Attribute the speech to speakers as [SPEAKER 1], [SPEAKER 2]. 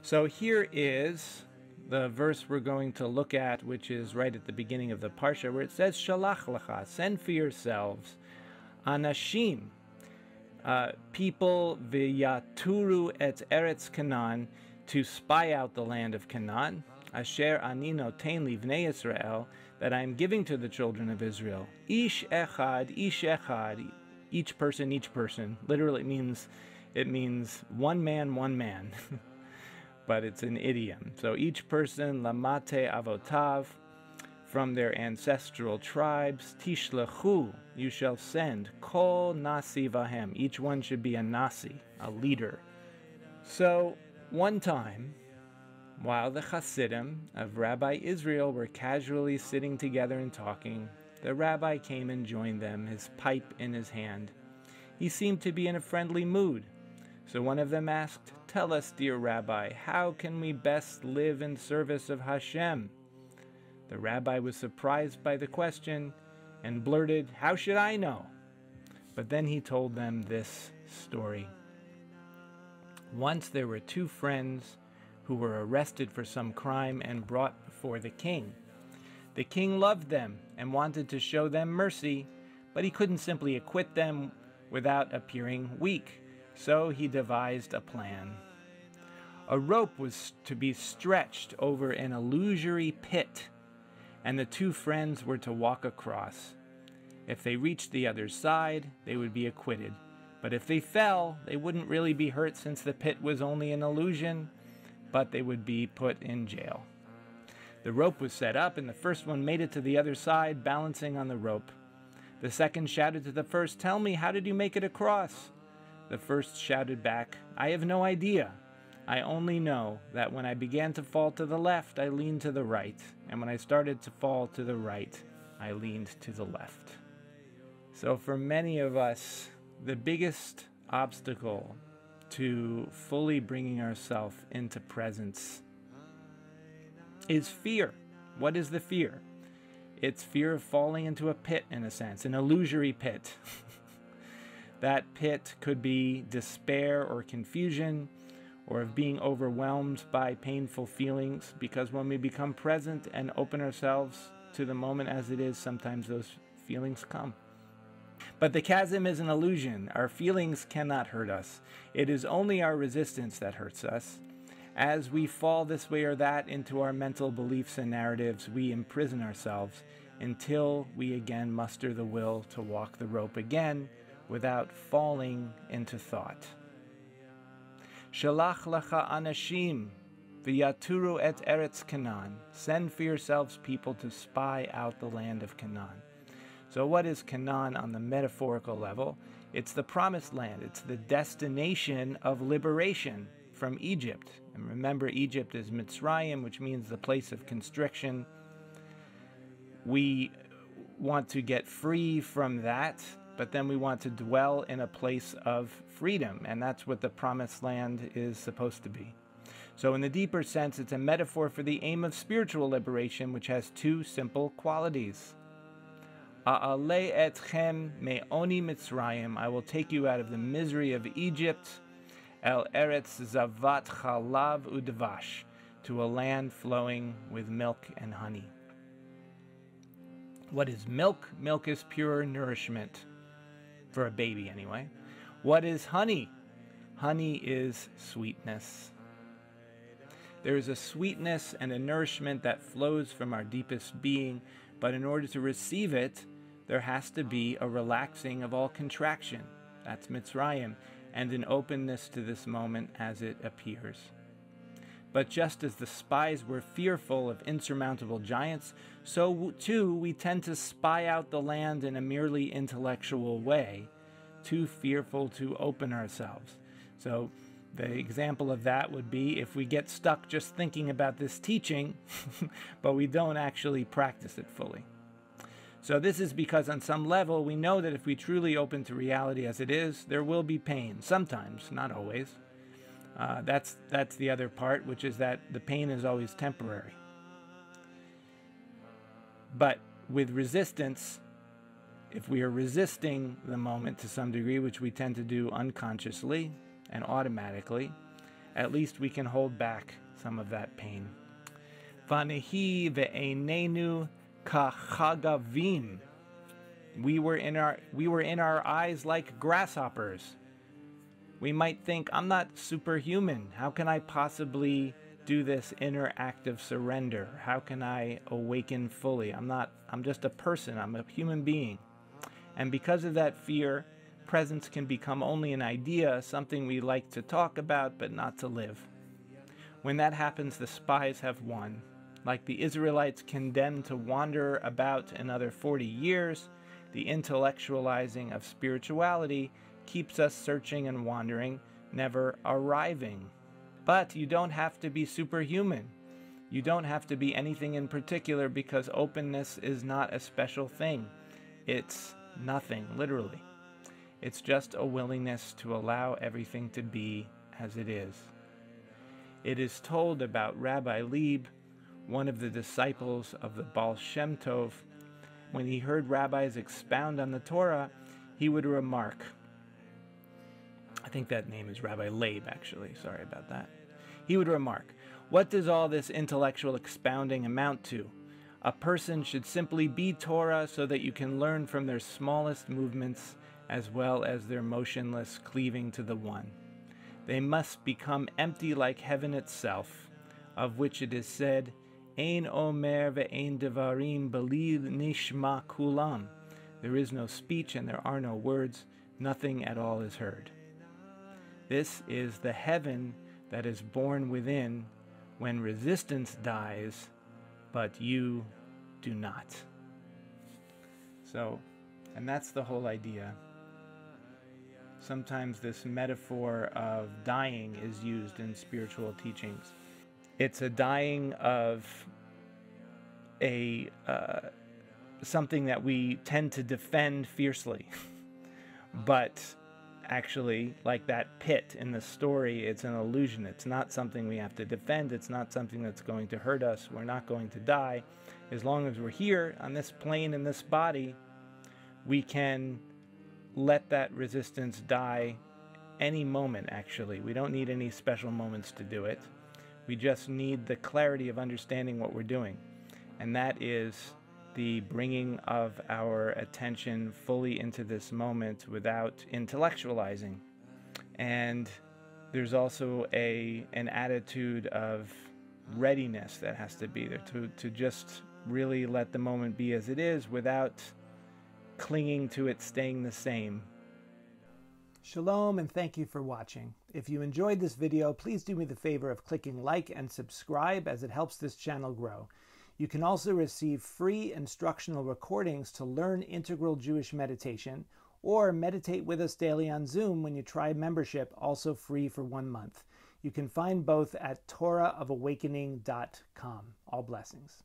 [SPEAKER 1] So here is the verse we're going to look at, which is right at the beginning of the Parsha, where it says, Shelakh lecha, send for yourselves, anashim, people, v'yaturu et eretz Canaan, to spy out the land of Canaan, asher ani noten livnei Yisrael, that I am giving to the children of Israel. Ish echad, each person. Literally it means one man. But it's an idiom. So each person, lamate avotav, from their ancestral tribes, tishlachu, you shall send, kol nasi vahem, each one should be a nasi, a leader. So one time, while the Hasidim of Rabbi Israel were casually sitting together and talking, the rabbi came and joined them, his pipe in his hand. He seemed to be in a friendly mood. So one of them asked, tell us, dear Rabbi, how can we best live in service of Hashem? The rabbi was surprised by the question and blurted, how should I know? But then he told them this story. Once there were two friends who were arrested for some crime and brought before the king. The king loved them and wanted to show them mercy, but he couldn't simply acquit them without appearing weak. So he devised a plan. A rope was to be stretched over an illusory pit, and the two friends were to walk across. If they reached the other side, they would be acquitted. But if they fell, they wouldn't really be hurt since the pit was only an illusion, but they would be put in jail. The rope was set up, and the first one made it to the other side, balancing on the rope. The second shouted to the first, tell me, how did you make it across? The first shouted back, I have no idea. I only know that when I began to fall to the left, I leaned to the right. And when I started to fall to the right, I leaned to the left. So for many of us, the biggest obstacle to fully bringing ourselves into presence is fear. What is the fear? It's fear of falling into a pit, in a sense, an illusory pit. That pit could be despair or confusion, or of being overwhelmed by painful feelings, because when we become present and open ourselves to the moment as it is, sometimes those feelings come. But the chasm is an illusion. Our feelings cannot hurt us. It is only our resistance that hurts us. As we fall this way or that into our mental beliefs and narratives, we imprison ourselves until we again muster the will to walk the rope again, without falling into thought. Shelakh lecha anashim, v'yaturu et eretz Canaan. Send for yourselves people to spy out the land of Canaan. So what is Canaan on the metaphorical level? It's the promised land. It's the destination of liberation from Egypt. And remember, Egypt is Mitzrayim, which means the place of constriction. We want to get free from that, but then we want to dwell in a place of freedom, and that's what the promised land is supposed to be. So in the deeper sense, it's a metaphor for the aim of spiritual liberation, which has two simple qualities. A'aleh etchem me'oni Mitzrayim, I will take you out of the misery of Egypt, el eretz zavat chalav udvash, to a land flowing with milk and honey. What is milk? Milk is pure nourishment. For a baby, anyway. What is honey? Honey is sweetness. There is a sweetness and a nourishment that flows from our deepest being, but in order to receive it, there has to be a relaxing of all contraction. That's Mitzrayim, and an openness to this moment as it appears. But just as the spies were fearful of insurmountable giants, so too we tend to spy out the land in a merely intellectual way, too fearful to open ourselves. So the example of that would be if we get stuck just thinking about this teaching, but we don't actually practice it fully. So this is because on some level we know that if we truly open to reality as it is, there will be pain, sometimes, not always. That's the other part, which is that the pain is always temporary. But with resistance, if we are resisting the moment to some degree, which we tend to do unconsciously and automatically, at least we can hold back some of that pain. Vanehi ve'einenu kachagavim. We were in our eyes like grasshoppers. We might think, I'm not superhuman. How can I possibly do this inner act of surrender? How can I awaken fully? I'm just a person. I'm a human being. And because of that fear, presence can become only an idea, something we like to talk about but not to live. When that happens, the spies have won. Like the Israelites condemned to wander about another 40 years, the intellectualizing of spirituality keeps us searching and wandering, never arriving. But you don't have to be superhuman. You don't have to be anything in particular, because openness is not a special thing. It's nothing, literally. It's just a willingness to allow everything to be as it is. It is told about Rabbi Leib, one of the disciples of the Baal Shem Tov, when he heard rabbis expound on the Torah, he would remark, I think that name is Rabbi Leib, actually, sorry about that. He would remark, what does all this intellectual expounding amount to? A person should simply be Torah so that you can learn from their smallest movements as well as their motionless cleaving to the One. They must become empty like heaven itself, of which it is said, Ein omer ve'ein devarim beli nishma kulam. There is no speech and there are no words. Nothing at all is heard. This is the heaven that is born within when resistance dies, but you do not. So, and that's the whole idea. Sometimes this metaphor of dying is used in spiritual teachings. It's a dying of something that we tend to defend fiercely. But actually, like that pit in the story, it's an illusion. It's not something we have to defend. It's not something that's going to hurt us. We're not going to die. As long as we're here on this plane in this body, we can let that resistance die any moment, actually. We don't need any special moments to do it. We just need the clarity of understanding what we're doing. And that is the bringing of our attention fully into this moment without intellectualizing. And there's also an attitude of readiness that has to be there to just really let the moment be as it is without clinging to it staying the same.
[SPEAKER 2] Shalom, and thank you for watching. If you enjoyed this video, please do me the favor of clicking like and subscribe, as it helps this channel grow. You can also receive free instructional recordings to learn integral Jewish meditation, or meditate with us daily on Zoom when you try membership, also free for 1 month. You can find both at torahofawakening.com. All blessings.